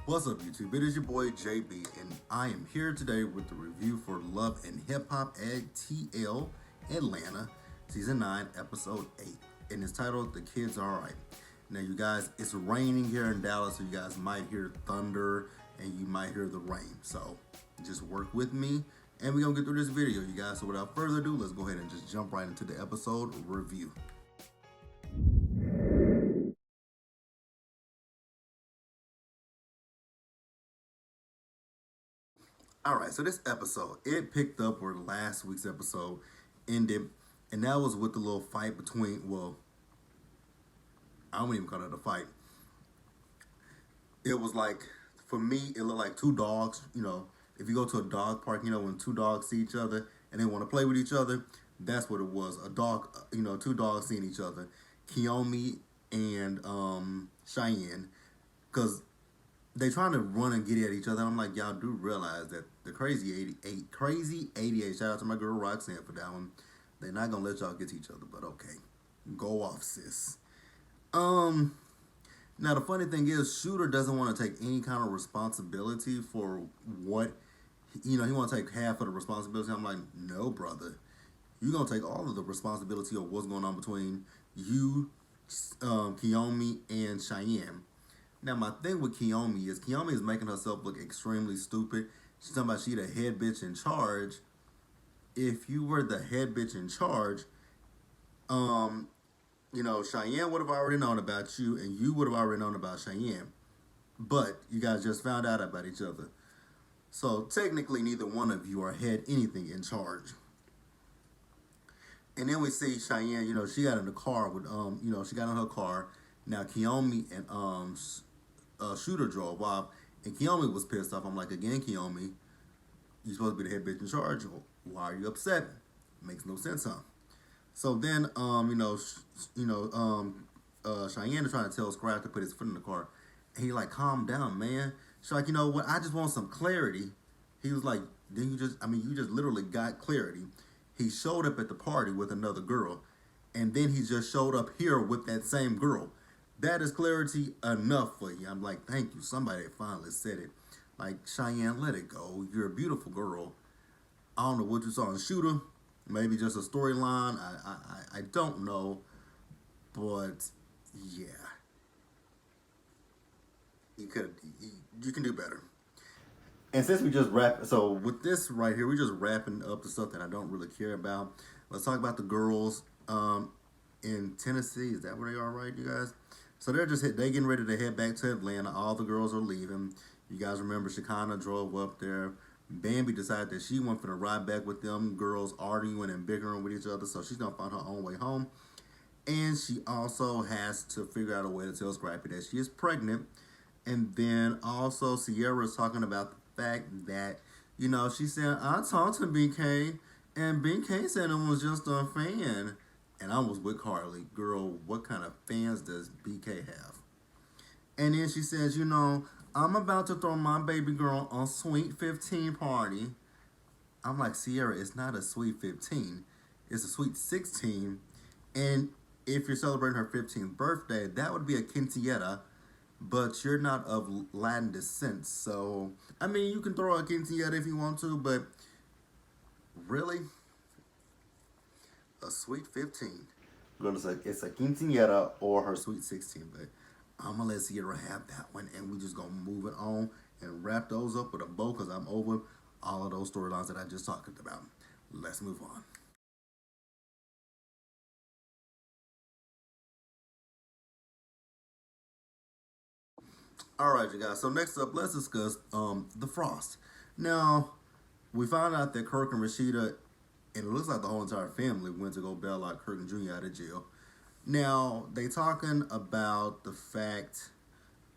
What's up, YouTube? It is your boy JB, and I am here today with the review for Love and Hip Hop at TL Atlanta, Season 9, Episode 8. And it's titled The Kids Are Alright. Now, you guys, it's raining here in Dallas, so you guys might hear thunder and you might hear the rain. So, just work with me, and we're going to get through this video, you guys. So, without further ado, let's go ahead and just jump right into the episode review. Alright, so this episode, it picked up where last week's episode ended, and that was with the little fight between, well, I don't even call it a fight. It was like, for me, it looked like two dogs, if you go to a dog park, when two dogs see each other and they want to play with each other, that's what it was. A dog, two dogs seeing each other. Kiyomi and Cheyenne, because they trying to run and get at each other. I'm like, y'all do realize that the crazy 88, shout out to my girl Roxanne for that one. They're not gonna let y'all get to each other, but okay. Go off, sis. Now the funny thing is, Shooter doesn't want to take any kind of responsibility for what, he want to take half of the responsibility. I'm like, no, brother. You're gonna take all of the responsibility of what's going on between you, Kiyomi, and Cheyenne. Now, my thing with Kiyomi is making herself look extremely stupid. She's talking about she the head bitch in charge. If you were the head bitch in charge, Cheyenne would have already known about you, and you would have already known about Cheyenne. But you guys just found out about each other. So, technically, neither one of you are head anything in charge. And then we see Cheyenne, she got in the car with, she got in her car. Now, Kiyomi and Shooter drove off, and Kiyomi was pissed off. I'm like, again, Kiyomi, you're supposed to be the head bitch in charge. Why are you upset? Makes no sense, huh? So then, Cheyenne is trying to tell Scrap to put his foot in the car, and he like, calm down, man. She's like, you know what? I just want some clarity. He was like, then you just literally got clarity. He showed up at the party with another girl, and then he just showed up here with that same girl. That is clarity enough for you. I'm like, thank you. Somebody finally said it. Like, Cheyenne, let it go. You're a beautiful girl. I don't know what you saw in Shooter. Maybe just a storyline. I don't know. But, yeah. You can do better. And since we just so with this right here, we're just wrapping up the stuff that I don't really care about. Let's talk about the girls in Tennessee. Is that where they are, right, you guys? So they getting ready to head back to Atlanta. All the girls are leaving. You guys remember Shekinah drove up there. Bambi decided that she went for the ride back with them girls arguing and bickering with each other. So she's going to find her own way home. And she also has to figure out a way to tell Scrappy that she is pregnant. And then also Sierra is talking about the fact that, she said, I talked to BK, and BK said it was just a fan. And I was with Carly. Girl, what kind of fans does BK have? And then she says, I'm about to throw my baby girl a sweet 15 party. I'm like, Sierra, it's not a sweet 15. It's a sweet 16. And if you're celebrating her 15th birthday, that would be a quinceañera. But you're not of Latin descent. So, you can throw a quinceañera if you want to, but really? A sweet 15. I'm going to say it's a quinceañera or her sweet 16, but I'm going to let Sierra have that one, and we just going to move it on and wrap those up with a bow, because I'm over all of those storylines that I just talked about. Let's move on. All right, you guys. So next up, let's discuss the Frost. Now, we found out that Kirk and Rashida, and it looks like the whole entire family, went to go bail out Kirk Jr. out of jail. Now, they talking about the fact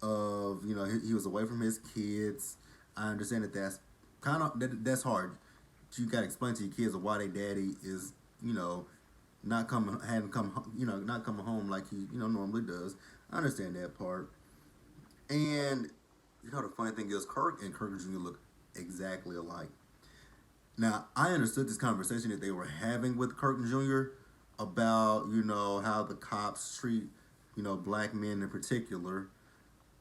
of, he was away from his kids. I understand that that's kind of, that's hard. You got to explain to your kids why their daddy is, not coming home like he, normally does. I understand that part. And, the funny thing is, Kirk and Kirk Jr. look exactly alike. Now, I understood this conversation that they were having with Kirk Jr. about, how the cops treat, black men in particular.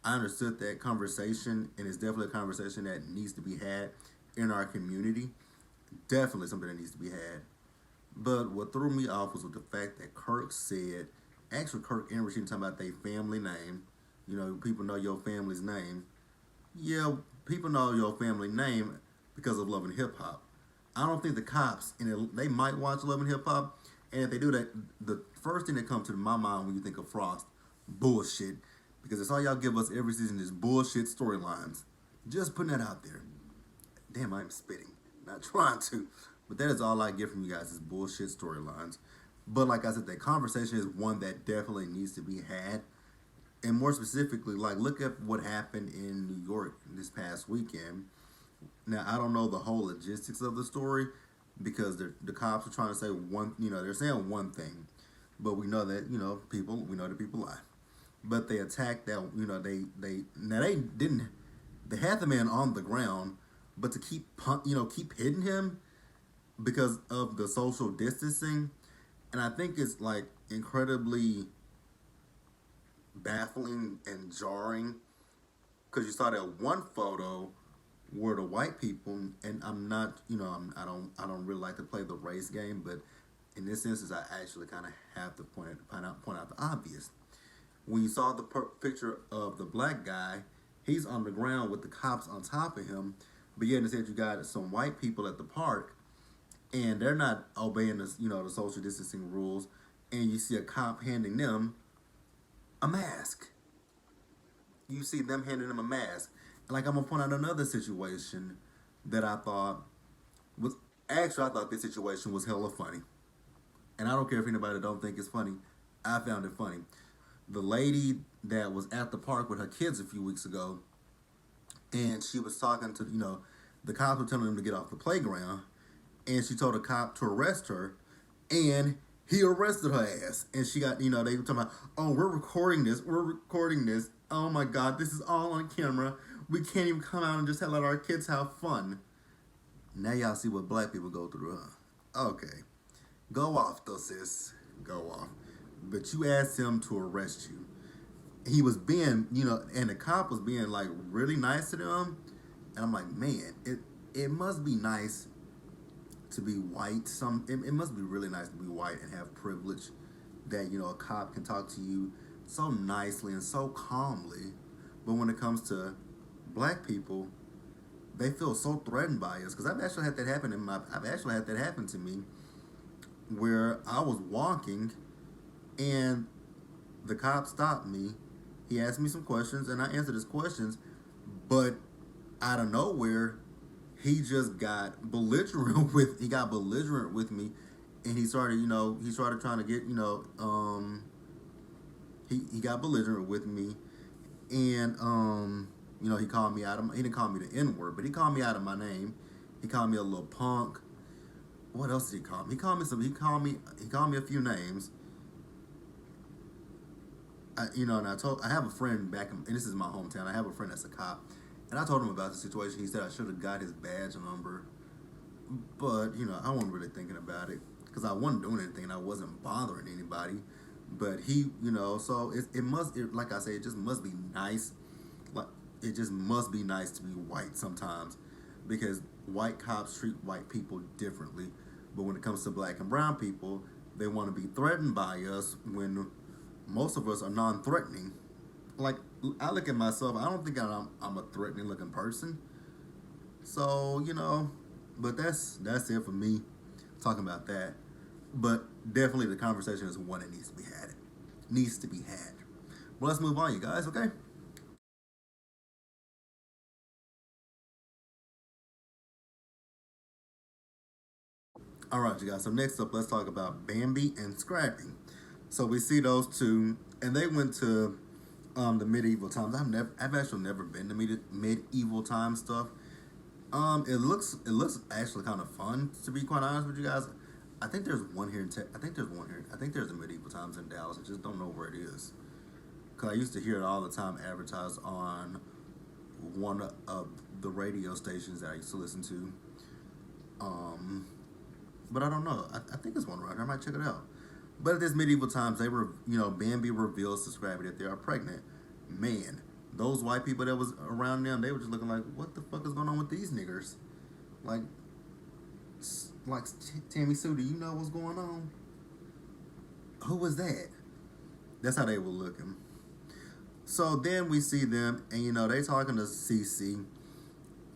I understood that conversation, and it's definitely a conversation that needs to be had in our community. Definitely something that needs to be had. But what threw me off was with the fact that Kirk said, actually, Kirk and Rasheed talking about their family name. You know, people know your family's name. Yeah, people know your family name because of Love and Hip Hop. I don't think the cops, and they might watch Love and Hip Hop, and if they do that, the first thing that comes to my mind when you think of Frost, bullshit, because it's all y'all give us every season is bullshit storylines. Just putting that out there. Damn, I'm spitting. Not trying to. But that is all I get from you guys is bullshit storylines. But like I said, that conversation is one that definitely needs to be had. And more specifically, like look at what happened in New York this past weekend. Now I don't know the whole logistics of the story because the cops are trying to say one, they're saying one thing, but we know that we know that people lie. But they attacked that, they didn't, they had the man on the ground, but to keep hitting him because of the social distancing, and I think it's like incredibly baffling and jarring because you saw that one photo where the white people, and I'm not, I don't really like to play the race game, but in this instance, I actually kind of have to point out the obvious. When you saw the picture of the black guy, he's on the ground with the cops on top of him, but yet instead you got some white people at the park, and they're not obeying the social distancing rules, and you see a cop handing them a mask. You see them handing them a mask. And like I'm gonna point out another situation that I thought was actually I thought this situation was hella funny. And I don't care if anybody don't think it's funny. I found it funny. The lady that was at the park with her kids a few weeks ago, and she was talking to the cops were telling them to get off the playground, and she told a cop to arrest her, and he arrested her ass. And she got, they were talking about, oh, we're recording this. Oh my God, this is all on camera. We can't even come out and just let our kids have fun. Now y'all see what black people go through, huh? Okay. Go off, though, sis. Go off. But you asked him to arrest you. He was being, and the cop was being like really nice to them. And I'm like, man, it must be nice to be white. It must be really nice to be white and have privilege that a cop can talk to you so nicely and so calmly. But when it comes to black people, they feel so threatened by us. Because I've actually had that happen to me where I was walking and the cop stopped me. He asked me some questions and I answered his questions, but out of nowhere, he just got belligerent with me, and he started trying to get he got belligerent with me, and he called me he didn't call me the N word, but he called me out of my name. He called me a little punk. What else did he call me? He called me a few names. And I have a friend back and this is my hometown. I have a friend that's a cop, and I told him about the situation. He said I should have got his badge number, but I wasn't really thinking about it because I wasn't doing anything and I wasn't bothering anybody. But so like I say, it just must be nice. Like it just must be nice to be white sometimes, because white cops treat white people differently. But when it comes to black and brown people, they want to be threatened by us when most of us are non-threatening. Like I look at myself, I don't think I'm a threatening looking person. So but that's it for me talking about that. But definitely the conversation is one that needs to be had. Needs to be had. Well, let's move on, you guys. Okay. All right, you guys. So next up, let's talk about Bambi and Scrappy. So we see those two, and they went to the medieval times. I've actually never been to medieval time stuff. It looks actually kind of fun, to be quite honest with you guys. I think there's one here I think there's one here. I think there's a medieval times in Dallas. I just don't know where it is. Cause I used to hear it all the time advertised on one of the radio stations that I used to listen to. Um, but I don't know. I think it's one around here. I might check it out. But at this medieval times, Bambi reveals to Scrappy that they are pregnant. Man, those white people that was around them, they were just looking like, what the fuck is going on with these niggers? Like, like Tammy Sue, do you know what's going on? Who was that? That's how they were looking. So then we see them, and they talking to Cece,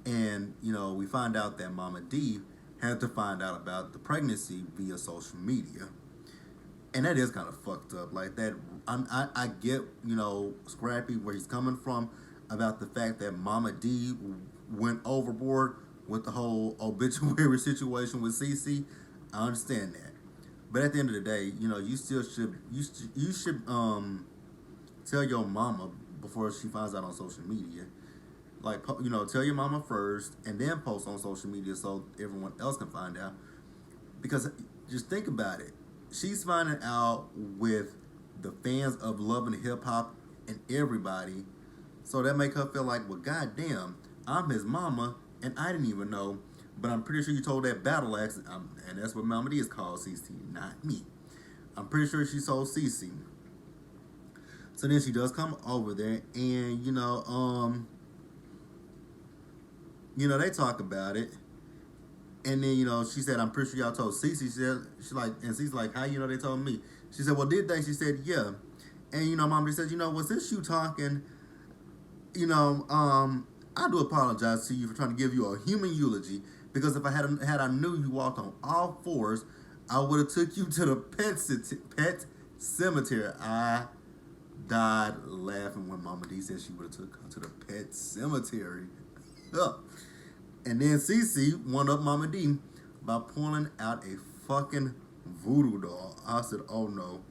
and we find out that Mama D had to find out about the pregnancy via social media, and that is kind of fucked up. Like that, I get Scrappy where he's coming from about the fact that Mama D went overboard with the whole obituary situation with Cece. I understand that, but at the end of the day, you still should you should tell your mama before she finds out on social media. Like tell your mama first, and then post on social media so everyone else can find out. Because just think about it, she's finding out with the fans of Love and Hip Hop and everybody, so that make her feel like, well, goddamn, I'm his mama, and I didn't even know. But I'm pretty sure you told that battle axe, and that's what Mama D is called, CC, not me. I'm pretty sure she told CC. So then she does come over there, and they talk about it, and then she said, "I'm pretty sure y'all told Cece." She like, and Cece's like, "How they told me?" She said, "Well, did they?" She said, "Yeah." And Mom said, "Was this you talking? I do apologize to you for trying to give you a human eulogy, because if I knew you walked on all fours, I would have took you to the pet cemetery." I died laughing when Mama D said she would have took her to the pet cemetery. And then Cece one up Mama D by pulling out a fucking voodoo doll. I said, "Oh no,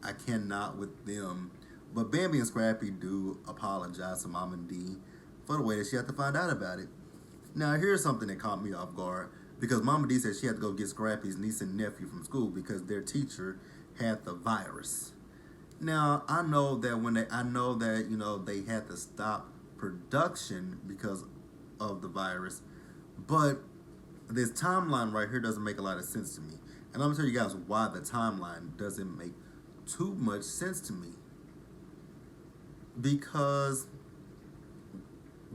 I cannot with them." But Bambi and Scrappy do apologize to Mama D for the way that she had to find out about it. Now, here's something that caught me off guard, because Mama D said she had to go get Scrappy's niece and nephew from school because their teacher had the virus. Now, I know that they had to stop production because of the virus, but this timeline right here doesn't make a lot of sense to me. And I'm gonna tell you guys why the timeline doesn't make too much sense to me. Because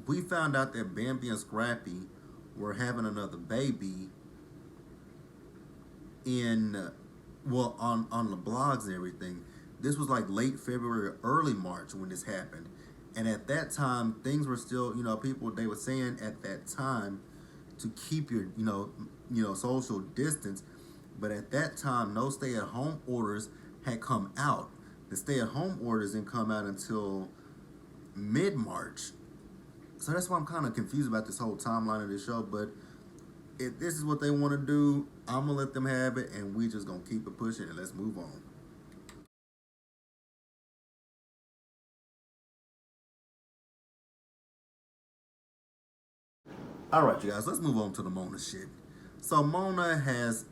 we found out that Bambi and Scrappy were having another baby in on the blogs and everything. This was like late February, early March when this happened. And at that time, things were still, people, they were saying at that time to keep your, social distance. But at that time, no stay-at-home orders had come out. The stay-at-home orders didn't come out until mid-March. So that's why I'm kind of confused about this whole timeline of this show. But if this is what they want to do, I'm going to let them have it, and we just going to keep it pushing, and let's move on. All right, you guys, let's move on to the Mona shit. So Mona has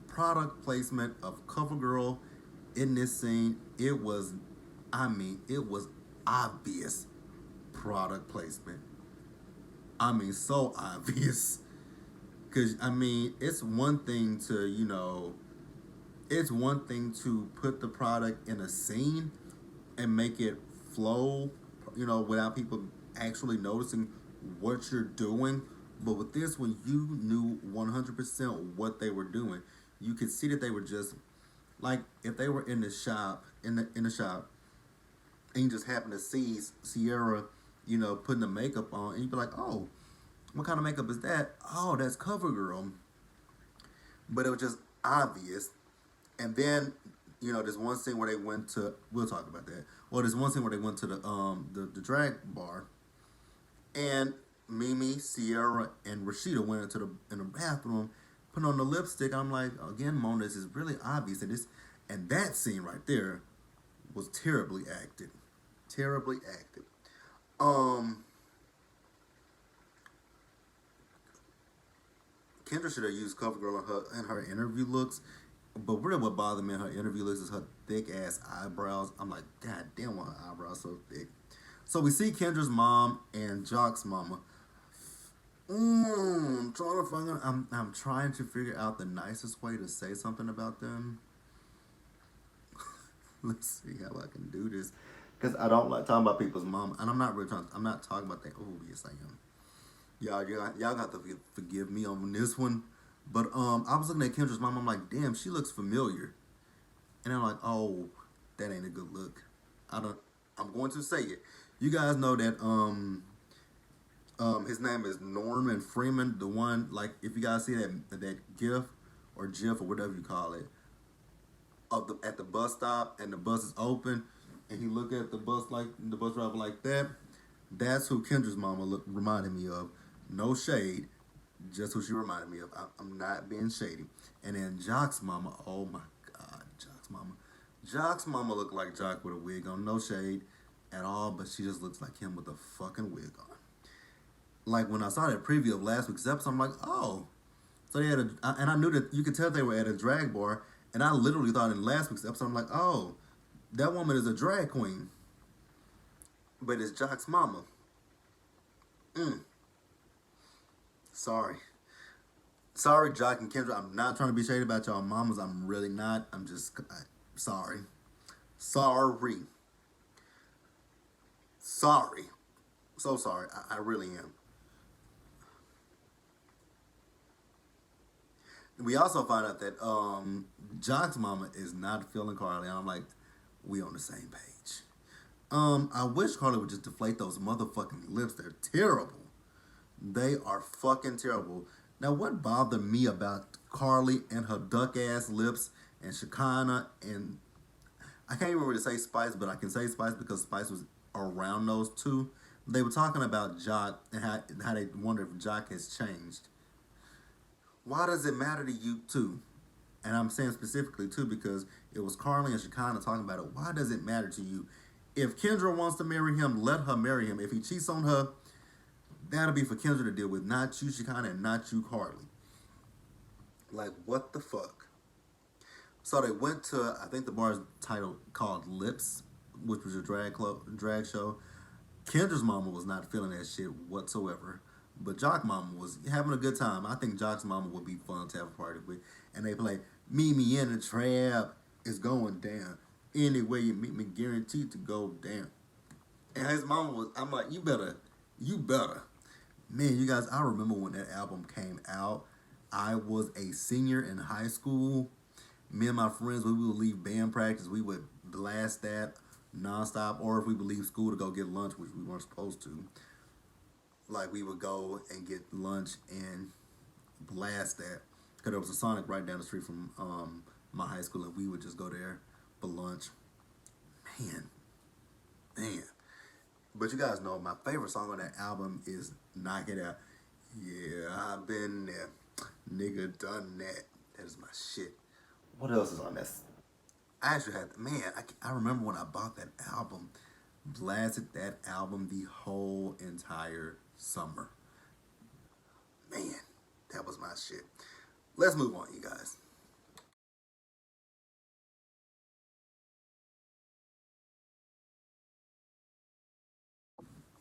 product placement of CoverGirl in this scene. It was obvious product placement. So obvious. Because, it's one thing to put the product in a scene and make it flow, without people actually noticing what you're doing. But with this one, you knew 100% what they were doing. You could see that they were just like, if they were in the shop, in the shop, and you just happen to see Sierra, putting the makeup on, and you'd be like, "Oh, what kind of makeup is that?" "Oh, that's CoverGirl." But it was just obvious. And then, there's one scene where they went to. We'll talk about that. Well, there's one scene where they went to the drag bar, and Mimi, Sierra, and Rashida went into the bathroom, put on the lipstick. I'm like, again, Mona, this is really obvious, and that scene right there was terribly acted, terribly acted. Um, Kendra should have used CoverGirl in her interview looks. But really, what bothered me in her interview looks is her thick ass eyebrows. I'm like, God damn, why her eyebrows so thick? So we see Kendra's mom and Jock's mama. I'm trying to figure out the nicest way to say something about them. Let's see how I can do this. Because I don't like talking about people's mom, and I'm not really trying. I'm not talking about that. Oh yes, I am. Y'all got to forgive me on this one. But I was looking at Kendra's mom. I'm like, damn, she looks familiar, and I'm like, oh, that ain't a good look. I don't. I'm going to say it. You guys know that his name is Norman Freeman. The one, like, if you guys see that GIF or GIF or whatever you call it, of the at the bus stop, and the bus is open, and he look at the bus like the bus driver like that. That's who Kendra's mama reminded me of. No shade, just who she reminded me of. I'm not being shady. And then Jock's mama, oh my God, Jock's mama. Jock's mama looked like Jock with a wig on. No shade at all, but she just looks like him with a fucking wig on. Like when I saw that preview of last week's episode, I'm like, oh. So they had and I knew that you could tell they were at a drag bar, and I literally thought in last week's episode, I'm like, oh, that woman is a drag queen, but it's Jock's mama. Mm, sorry. Sorry, Jock and Kendra. I'm not trying to be shady about y'all mamas. I'm really not. I'm just sorry. Sorry. Sorry. So sorry. I really am. We also find out that Jock's mama is not feeling Carly, and I'm like, we on the same page. I wish Carly would just deflate those motherfucking lips. They're terrible. They are fucking terrible. Now, what bothered me about Carly and her duck ass lips and Shekinah and I can't even really say Spice, but I can say Spice because Spice was around those two. They were talking about Jock and how they wonder if Jock has changed. Why does it matter to you too? And I'm saying specifically too because it was Carly and Shekinah talking about it. Why does it matter to you? If Kendra wants to marry him, let her marry him. If he cheats on her, that'll be for Kendra to deal with, not you, Shekinah, and not you, Carly. Like, what the fuck? So they went to, I think the bar's title called Lips, which was a drag show. Kendra's mama was not feeling that shit whatsoever. But Jock mama was having a good time. I think Jock's mama would be fun to have a party with. And they play, Meet Me in the Trap is going down. Anyway you meet me, guaranteed to go down. And his mama was, I'm like, you better. Man, you guys, I remember when that album came out. I was a senior in high school. Me and my friends, when we would leave band practice, we would blast that nonstop. Or if we would leave school to go get lunch, which we weren't supposed to, like we would go and get lunch and blast that. Because there was a Sonic right down the street from my high school, and we would just go there for lunch. Man, man. But you guys know my favorite song on that album is Knock It Out. Yeah, I've been there. Nigga done that. That is my shit. What else is on that? I actually had, man, I remember when I bought that album, blasted that album the whole entire summer. Man, that was my shit. Let's move on, you guys.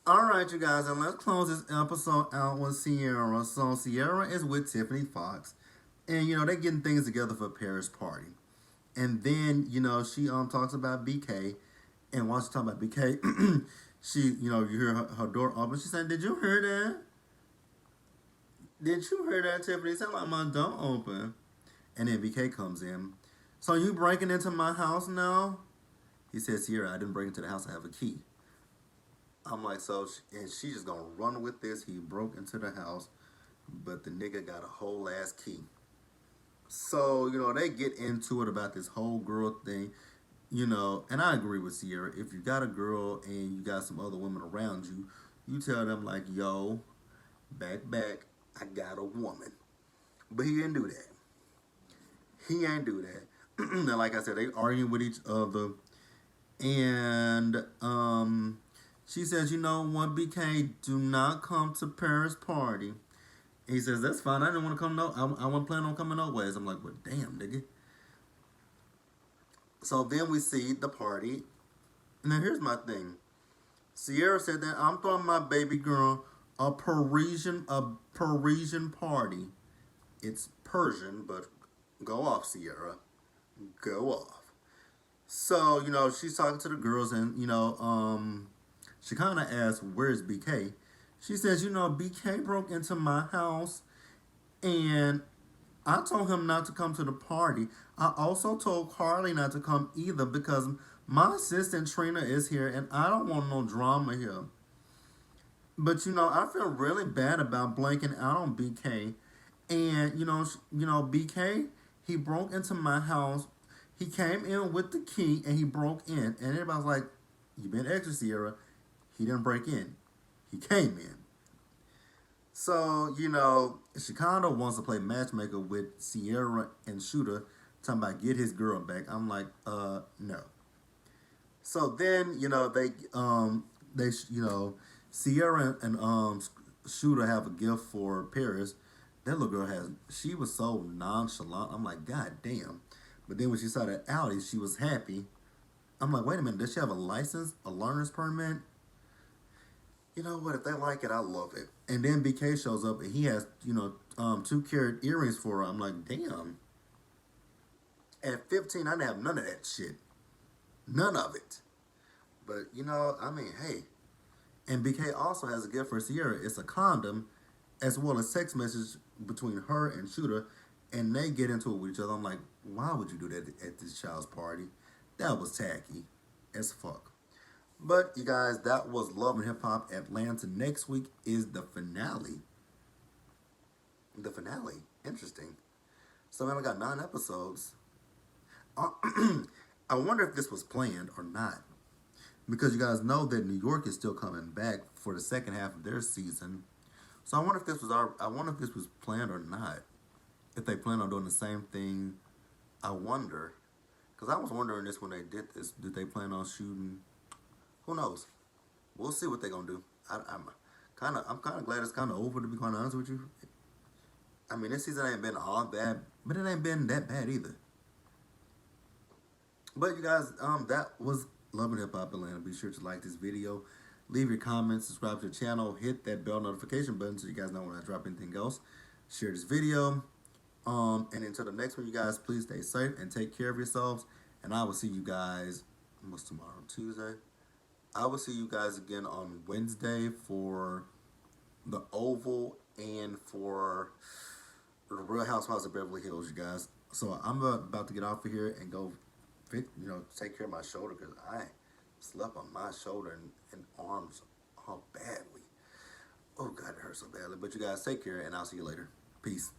All right, you guys, and let's close this episode out with Sierra. So Sierra is with Tiffany Fox, and they're getting things together for Paris party. And then she talks about BK, and while she's talking about BK, she you hear her door open. She said, "Did you hear that? Did you hear that, Tiffany? It sounded like my door open." And then BK comes in. So you breaking into my house now? He says, "Sierra, I didn't break into the house. I have a key." I'm like, so, and she just gonna run with this. He broke into the house, but the nigga got a whole ass key. So, they get into it about this whole girl thing, and I agree with Sierra. If you got a girl and you got some other women around you, you tell them, like, yo, back, I got a woman. But he didn't do that. He ain't do that. And like I said, they arguing with each other. And, she says, you know what, BK, do not come to Paris party. He says, that's fine. I didn't want to come. No, I wasn't planning on coming no ways. I'm like, well, damn, nigga. So then we see the party. Now, here's my thing. Sierra said that I'm throwing my baby girl a Parisian party. It's Persian, but go off, Sierra. Go off. So, she's talking to the girls and, she kind of asks, "Where's BK?" She says, "BK broke into my house and I told him not to come to the party. I also told Carly not to come either because my assistant Trina is here and I don't want no drama here. But I feel really bad about blanking out on BK. And BK, he broke into my house. He came in with the key and he broke in. And everybody's like, "You been extra, Sierra." He didn't break in. He came in. So, she kind of wants to play matchmaker with Sierra and Shooter, talking about get his girl back. I'm like, no. So then, Sierra and Shooter have a gift for Paris. That little girl she was so nonchalant. I'm like, God damn. But then when she saw that Audi, she was happy. I'm like, wait a minute, does she have a license, a learner's permit? You know what? If they like it, I love it. And then BK shows up and he has, 2 carat earrings for her. I'm like, damn. At 15, I didn't have none of that shit. None of it. But, I mean, hey. And BK also has a gift for Sierra. It's a condom as well as text message between her and Shooter. And they get into it with each other. I'm like, why would you do that at this child's party? That was tacky as fuck. But you guys, that was Love and Hip Hop Atlanta. Next week is the finale. The finale. Interesting. So we only got 9 episodes. I wonder if this was planned or not. Because you guys know that New York is still coming back for the second half of their season. So I wonder if this was planned or not. If they plan on doing the same thing, I wonder. Because I was wondering this when they did this. Did they plan on shooting? Who knows? We'll see what they're gonna do. I'm kind of glad it's kind of over, to be quite honest with you. I mean, this season ain't been all bad, but it ain't been that bad either. But you guys, that was Love and Hip Hop Atlanta. Be sure to like this video, leave your comments, subscribe to the channel, hit that bell notification button so you guys know when I drop anything else. Share this video. And until the next one, you guys, please stay safe and take care of yourselves. And I will see you guys. What's tomorrow? Tuesday. I will see you guys again on Wednesday for the Oval and for the Real Housewives of Beverly Hills, you guys. So I'm about to get off of here and go, take care of my shoulder because I slept on my shoulder and arms all badly. Oh God, it hurts so badly. But you guys take care, and I'll see you later. Peace.